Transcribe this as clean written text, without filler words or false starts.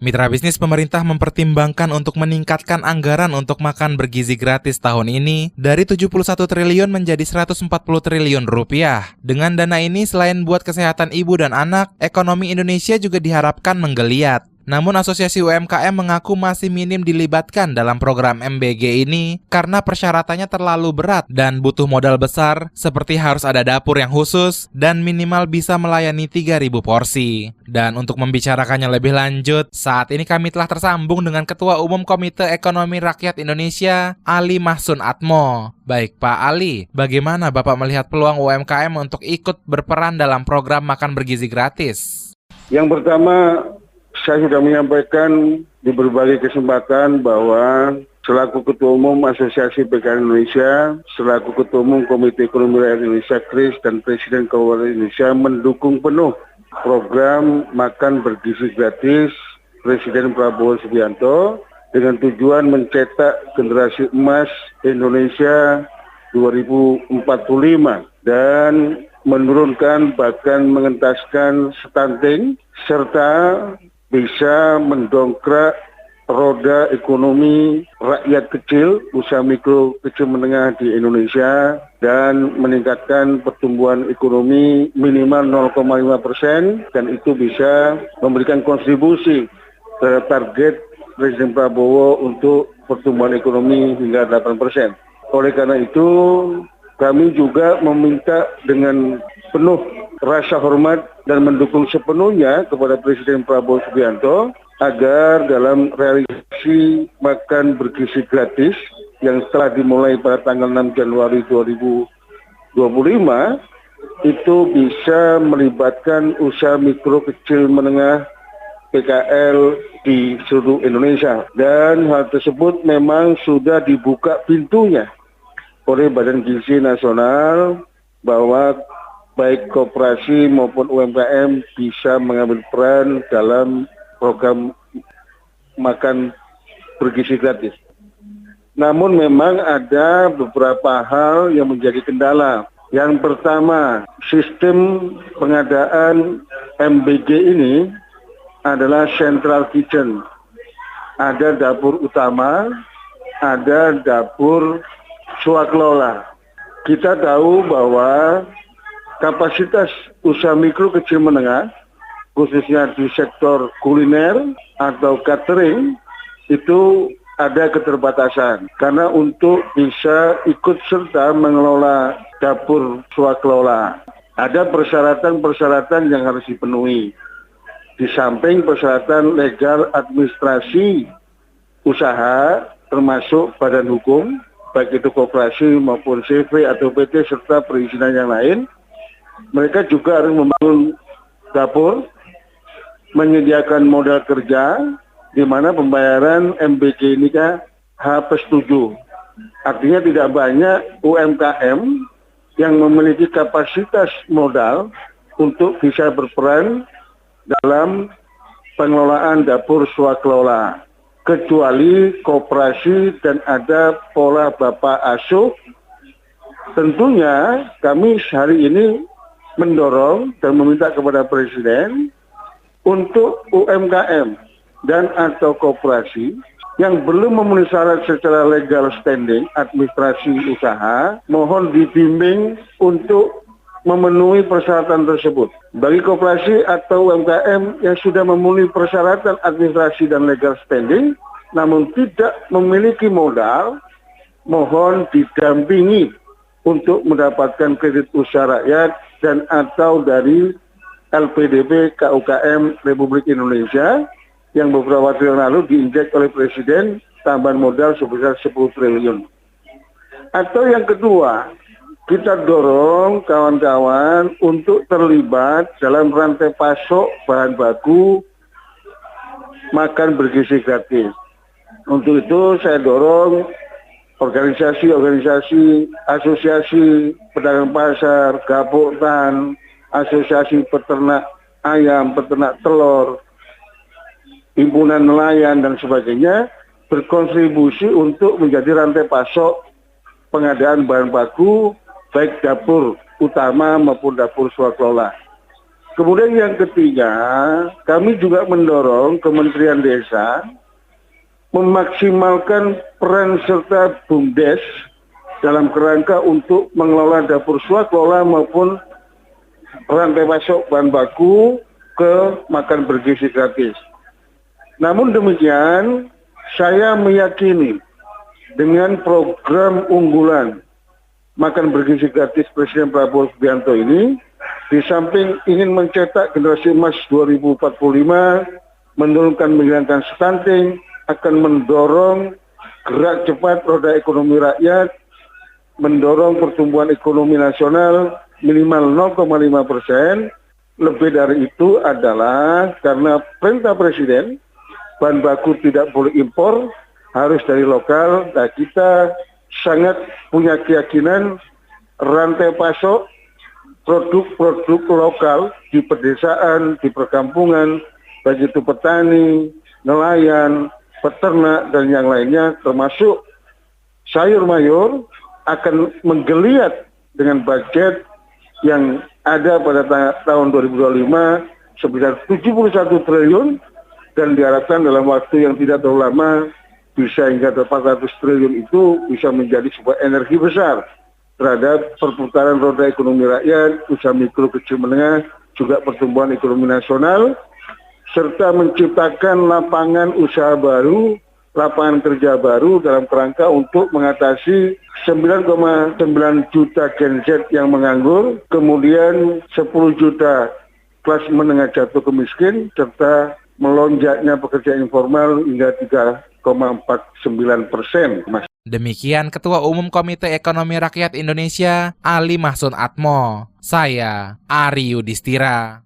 Mitra bisnis pemerintah mempertimbangkan untuk meningkatkan anggaran untuk makan bergizi gratis tahun ini dari 71 triliun menjadi 140 triliun rupiah. Dengan dana ini selain buat kesehatan ibu dan anak, ekonomi Indonesia juga diharapkan menggeliat. Namun Asosiasi UMKM mengaku masih minim dilibatkan dalam program MBG ini karena persyaratannya terlalu berat dan butuh modal besar seperti harus ada dapur yang khusus dan minimal bisa melayani 3.000 porsi. Dan untuk membicarakannya lebih lanjut, saat ini kami telah tersambung dengan Ketua Umum Komite Ekonomi Rakyat Indonesia, Ali Mahsun Atmo. Baik Pak Ali, bagaimana Bapak melihat peluang UMKM untuk ikut berperan dalam program makan bergizi gratis? Yang pertama, saya sudah menyampaikan di berbagai kesempatan bahwa selaku Ketua Umum Asosiasi PKL Indonesia, selaku Ketua Umum Komite Ekonomi Rakyat Indonesia KRIS dan Presiden Kabupaten Indonesia mendukung penuh program makan bergizi gratis Presiden Prabowo Subianto dengan tujuan mencetak generasi emas Indonesia 2045 dan menurunkan bahkan mengentaskan stunting serta bisa mendongkrak roda ekonomi rakyat kecil, usaha mikro kecil menengah di Indonesia dan meningkatkan pertumbuhan ekonomi minimal 0,5% dan itu bisa memberikan kontribusi terhadap target Presiden Prabowo untuk pertumbuhan ekonomi hingga 8%. Oleh karena itu, kami juga meminta dengan penuh rasa hormat dan mendukung sepenuhnya kepada Presiden Prabowo Subianto agar dalam realisasi makan bergizi gratis yang telah dimulai pada tanggal 6 Januari 2025 itu bisa melibatkan usaha mikro kecil menengah PKL di seluruh Indonesia dan hal tersebut memang sudah dibuka pintunya oleh Badan Gizi Nasional bahwa baik koperasi maupun UMKM bisa mengambil peran dalam program makan bergizi gratis. Namun memang ada beberapa hal yang menjadi kendala. Yang pertama, sistem pengadaan MBG ini adalah central kitchen. Ada dapur utama, ada dapur swakelola. Kita tahu bahwa kapasitas usaha mikro kecil menengah, khususnya di sektor kuliner atau catering, itu ada keterbatasan. Karena untuk bisa ikut serta mengelola dapur swakelola, ada persyaratan-persyaratan yang harus dipenuhi. Di samping persyaratan legal administrasi usaha, termasuk badan hukum, baik itu koperasi maupun CV atau PT serta perizinan yang lain, mereka juga harus membangun dapur, menyediakan modal kerja, di mana pembayaran MBG ini kan H+7. Artinya tidak banyak UMKM yang memiliki kapasitas modal untuk bisa berperan dalam pengelolaan dapur swakelola, kecuali koperasi dan ada pola bapak asuh. Tentunya kami hari ini mendorong dan meminta kepada Presiden untuk UMKM dan atau koperasi yang belum memenuhi syarat secara legal standing administrasi usaha, mohon dibimbing untuk memenuhi persyaratan tersebut. Bagi koperasi atau UMKM yang sudah memenuhi persyaratan administrasi dan legal standing, namun tidak memiliki modal, mohon didampingi untuk mendapatkan kredit usaha rakyat dan atau dari LPDP KUKM Republik Indonesia yang beberapa waktu yang lalu diinjek oleh Presiden tambahan modal sebesar 10 triliun. Atau yang kedua, kita dorong kawan-kawan untuk terlibat dalam rantai pasok bahan baku makan bergizi gratis. Untuk itu saya dorong organisasi-organisasi, asosiasi pedagang pasar, gaboktan, asosiasi peternak ayam, peternak telur, himpunan nelayan dan sebagainya berkontribusi untuk menjadi rantai pasok pengadaan bahan baku baik dapur utama maupun dapur swakelola. Kemudian yang ketiga, kami juga mendorong Kementerian Desa memaksimalkan peran serta BUMDes dalam kerangka untuk mengelola dapur swakelola maupun rantai pasok bahan baku ke makan bergizi gratis. Namun demikian, saya meyakini dengan program unggulan makan bergizi gratis Presiden Prabowo Subianto ini, di samping ingin mencetak generasi emas 2045, menurunkan menghilangkan stunting, akan mendorong gerak cepat roda ekonomi rakyat, mendorong pertumbuhan ekonomi nasional minimal 0,5%. Lebih dari itu adalah karena perintah Presiden, bahan baku tidak boleh impor, harus dari lokal. Nah, kita sangat punya keyakinan rantai pasok produk-produk lokal di pedesaan, di perkampungan, baik itu petani, nelayan, peternak, dan yang lainnya, termasuk sayur mayur, akan menggeliat dengan budget yang ada pada tahun 2025 sebesar 71 triliun dan diharapkan dalam waktu yang tidak terlalu lama bisa hingga 400 triliun itu bisa menjadi sebuah energi besar terhadap perputaran roda ekonomi rakyat, usaha mikro kecil menengah, juga pertumbuhan ekonomi nasional, serta menciptakan lapangan usaha baru, lapangan kerja baru dalam kerangka untuk mengatasi 9,9 juta Gen Z yang menganggur, kemudian 10 juta kelas menengah jatuh ke miskin, serta melonjaknya pekerjaan informal hingga 3,49%. Demikian Ketua Umum Komite Ekonomi Rakyat Indonesia, Ali Mahsun Atmo. Saya, Ari Yudhistira.